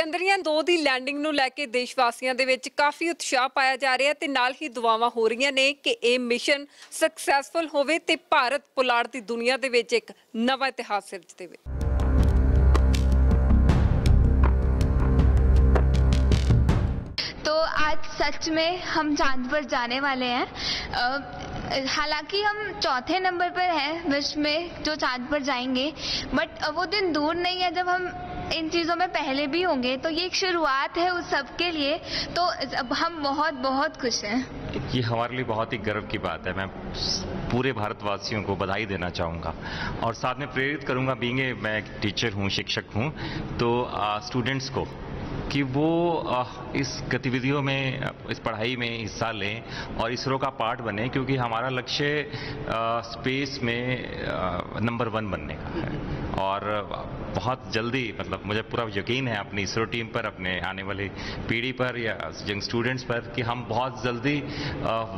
ਚੰਦਰਯਾਨ 2 ਦੀ landing ਨੂੰ ਲੈ ਕੇ ਦੇਸ਼ ਵਾਸੀਆਂ ਦੇ ਵਿੱਚ ਕਾਫੀ ਉਤਸ਼ਾਹ ਪਾਇਆ ਜਾ ਰਿਹਾ ਤੇ ਨਾਲ ਹੀ ਦੁਆਵਾਂ ਹੋ ਰਹੀਆਂ ਨੇ ਕਿ ਇਹ ਮਿਸ਼ਨ ਸਕਸੈਸਫੁਲ ਹੋਵੇ ਤੇ ਭਾਰਤ ਪੁਲਾੜ ਦੀ ਦੁਨੀਆ ਦੇ ਵਿੱਚ ਇੱਕ ਨਵਾਂ ਇਤਿਹਾਸ ਸਿਰਜ ਦੇਵੇ। तो आज सच में हम चांद पर जाने वाले हैं। हालांकि हम चौथे नंबर पर हैं विश्व में जो चांद पर जाएंगे, बट वो दिन दूर नहीं है जब हम इन चीज़ों में पहले भी होंगे। तो ये एक शुरुआत है उस सब के लिए, तो अब हम बहुत बहुत खुश हैं। ये हमारे लिए बहुत ही गर्व की बात है। मैं पूरे भारतवासियों को बधाई देना चाहूँगा और साथ में प्रेरित करूँगा, बीइंग मैं एक टीचर हूँ, शिक्षक हूँ, तो स्टूडेंट्स को कि वो इस गतिविधियों में, इस पढ़ाई में हिस्सा लें और इसरो का पार्ट बने, क्योंकि हमारा लक्ष्य स्पेस में नंबर 1 बनने का है। और बहुत जल्दी, मतलब मुझे पूरा यकीन है अपनी इसरो टीम पर, अपने आने वाली पीढ़ी पर या यंग स्टूडेंट्स पर, कि हम बहुत जल्दी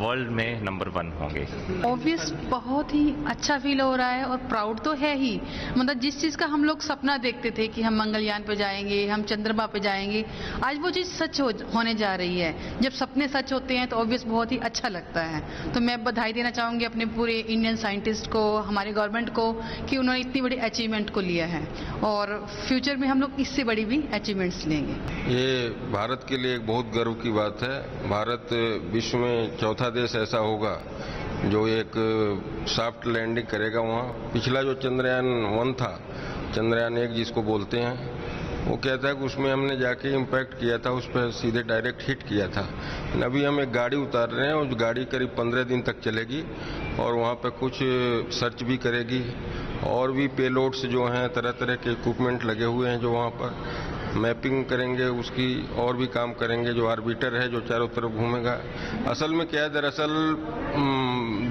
वर्ल्ड में नंबर 1 होंगे। ऑब्वियस बहुत ही अच्छा फील हो रहा है और प्राउड तो है ही। मतलब जिस चीज़ का हम लोग सपना देखते थे कि हम मंगलयान पे जाएंगे, हम चंद्रमा पे जाएंगे, आज वो चीज़ सच होने जा रही है। जब सपने सच होते हैं तो ऑब्वियस बहुत ही अच्छा लगता है। तो मैं बधाई देना चाहूँगी अपने पूरे इंडियन साइंटिस्ट को, हमारे गवर्नमेंट को, कि उन्होंने इतनी बड़ी अचीवमेंट को लिया है और फ्यूचर में हम लोग इससे बड़ी भी अचीवमेंट्स लेंगे। ये भारत के लिए एक बहुत गर्व की बात है। भारत विश्व में चौथा देश ऐसा होगा जो एक सॉफ्ट लैंडिंग करेगा वहाँ। पिछला जो चंद्रयान 1 था, चंद्रयान 1 जिसको बोलते हैं, वो कहता है कि उसमें हमने जाके इम्पैक्ट किया था, उस पर सीधे डायरेक्ट हिट किया था। अभी हम एक गाड़ी उतार रहे हैं, उस गाड़ी करीब 15 दिन तक चलेगी और वहाँ पर कुछ सर्च भी करेगी और भी पेलोड्स जो हैं, तरह तरह के इक्विपमेंट लगे हुए हैं जो वहाँ पर मैपिंग करेंगे, उसकी और भी काम करेंगे। जो ऑर्बिटर है जो चारों तरफ घूमेगा। असल में क्या है, दरअसल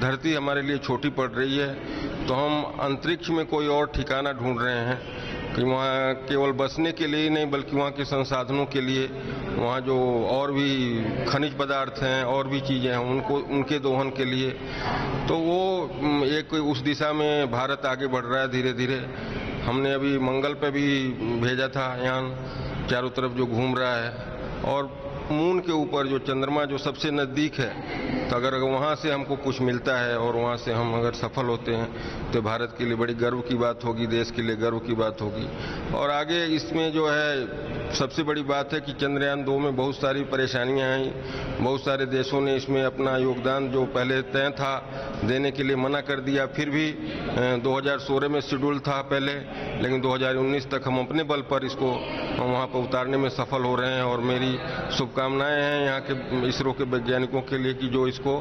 धरती हमारे लिए छोटी पड़ रही है, तो हम अंतरिक्ष में कोई और ठिकाना ढूंढ रहे हैं कि वहाँ केवल बसने के लिए ही नहीं, बल्कि वहाँ के संसाधनों के लिए, वहाँ जो और भी खनिज पदार्थ हैं और भी चीज़ें हैं उनके दोहन के लिए। तो वो एक उस दिशा में भारत आगे बढ़ रहा है धीरे धीरे। हमने अभी मंगल पे भी भेजा था यान, चारों तरफ जो घूम रहा है। और मून के ऊपर जो चंद्रमा जो सबसे नज़दीक है, तो अगर वहाँ से हमको कुछ मिलता है और वहाँ से हम अगर सफल होते हैं तो भारत के लिए बड़ी गर्व की बात होगी, देश के लिए गर्व की बात होगी। और आगे इसमें जो है सबसे बड़ी बात है कि चंद्रयान 2 में बहुत सारी परेशानियां आई। बहुत सारे देशों ने इसमें अपना योगदान जो पहले तय था देने के लिए मना कर दिया। फिर भी 2016 में शेड्यूल था पहले, लेकिन 2019 तक हम अपने बल पर इसको वहाँ पर उतारने में सफल हो रहे हैं। और मेरी शुभकामनाएं हैं यहाँ के इसरो के वैज्ञानिकों के लिए कि जो इसको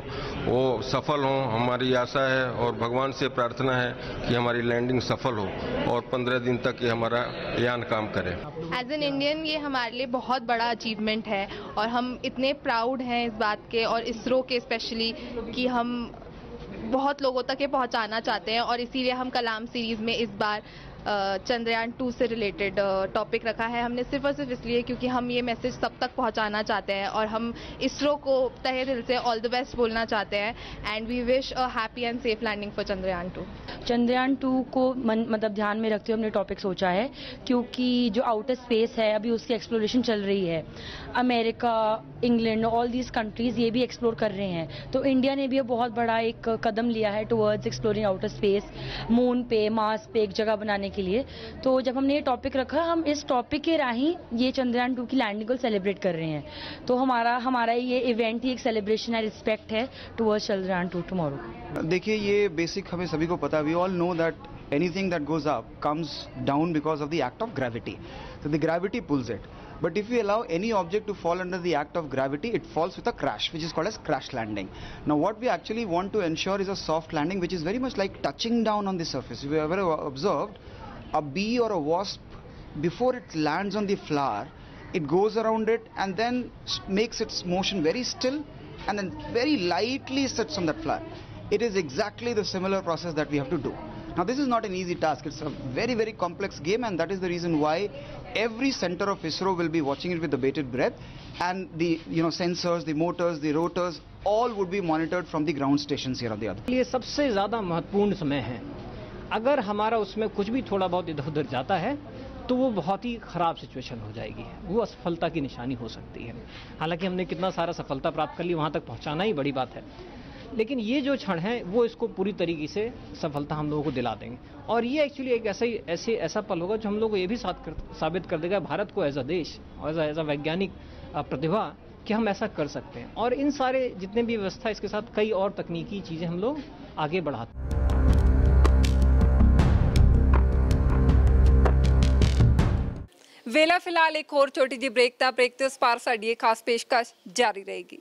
वो सफल हों। हमारी आशा है और भगवान से प्रार्थना है कि हमारी लैंडिंग सफल हो और 15 दिन तक ये हमारा यान काम करे। एज एन इंडियन ये हमारे लिए बहुत बड़ा अचीवमेंट है और हम इतने प्राउड हैं इस बात के, और इसरो के स्पेशली, कि हम बहुत लोगों तक ये पहुंचाना चाहते हैं। और इसीलिए हम कलाम सीरीज़ में इस बार चंद्रयान 2 से रिलेटेड टॉपिक रखा है हमने, सिर्फ और सिर्फ इसलिए क्योंकि हम ये मैसेज सब तक पहुंचाना चाहते हैं और हम इसरो को तहे दिल से ऑल द बेस्ट बोलना चाहते हैं। And we wish a happy and safe landing for Chandrayaan 2। Chandrayaan 2 को मतलब ध्यान में रखते हुए हमने टॉपिक सोचा है, क्योंकि जो आउटर स्पेस है अभी उसकी एक्सप्लोरेशन चल रही है। America, England, all these countries ये भी एक्सप्लोर कर रहे हैं, तो इंडिया ने भी अब बहुत बड़ा एक कदम लिया है towards exploring outer space, moon पे, मार्स पे एक जगह बनाने के लिए। तो जब हमने ये टॉपिक रखा, हम इस टॉपिक के राही ये चंद्रयान 2 की लैंडिंग को सेलिब्रेट कर रहे हैं। तो हमारा ये इवेंट ही एक सेलिब्रेशन है, रिस्पेक्ट है टुवर्ड्स चंद्रयान 2 टुमारो। देखिए, ये बेसिक हमें सभी को पता, we all know that anything that goes up comes down because of the act of gravity. So the gravity pulls it. But if we allow any object to fall under the act of gravity, it falls with a crash, which is called as crash landing. Now what we actually want to ensure is a soft landing, which is very much like touching down on the surface. If you ever observed a bee or a wasp, before it lands on the flower, it goes around it and then makes its motion very still and then very lightly sits on that flower. It is exactly the similar process that we have to do. Now this is not an easy task. It's a very, very complex game, and that is the reason why every center of ISRO will be watching it with the bated breath, and the sensors, the motors, the rotors, all would be monitored from the ground stations here on the other. ये सबसे ज़्यादा महत्वपूर्ण समय है। अगर हमारा उसमें कुछ भी थोड़ा बहुत इधर उधर जाता है तो वो बहुत ही ख़राब सिचुएशन हो जाएगी, वो असफलता की निशानी हो सकती है। हालांकि हमने कितना सारा सफलता प्राप्त कर ली, वहाँ तक पहुँचाना ही बड़ी बात है, लेकिन ये जो क्षण है वो इसको पूरी तरीके से सफलता हम लोगों को दिला देंगे। और ये एक्चुअली एक ऐसा पल होगा जो हम लोग को ये भी साबित कर देगा भारत को एज अ देश और एज अ वैज्ञानिक प्रतिभा कि हम ऐसा कर सकते हैं। और इन सारे जितने भी व्यवस्था, इसके साथ कई और तकनीकी चीज़ें हम लोग आगे बढ़ाते हैं। ਵੇਲਾ ਫਿਲਹਾਲ ਇੱਕ ਹੋਰ ਛੋਟੀ ਜਿਹੀ ਬ੍ਰੇਕ ਦਾ। ਬ੍ਰੇਕ ਤੋਂ ਉਸ ਪਾਰ ਸਾਡੀ ਇਹ ਖਾਸ ਪੇਸ਼ਕਸ਼ ਜਾਰੀ ਰਹੇਗੀ।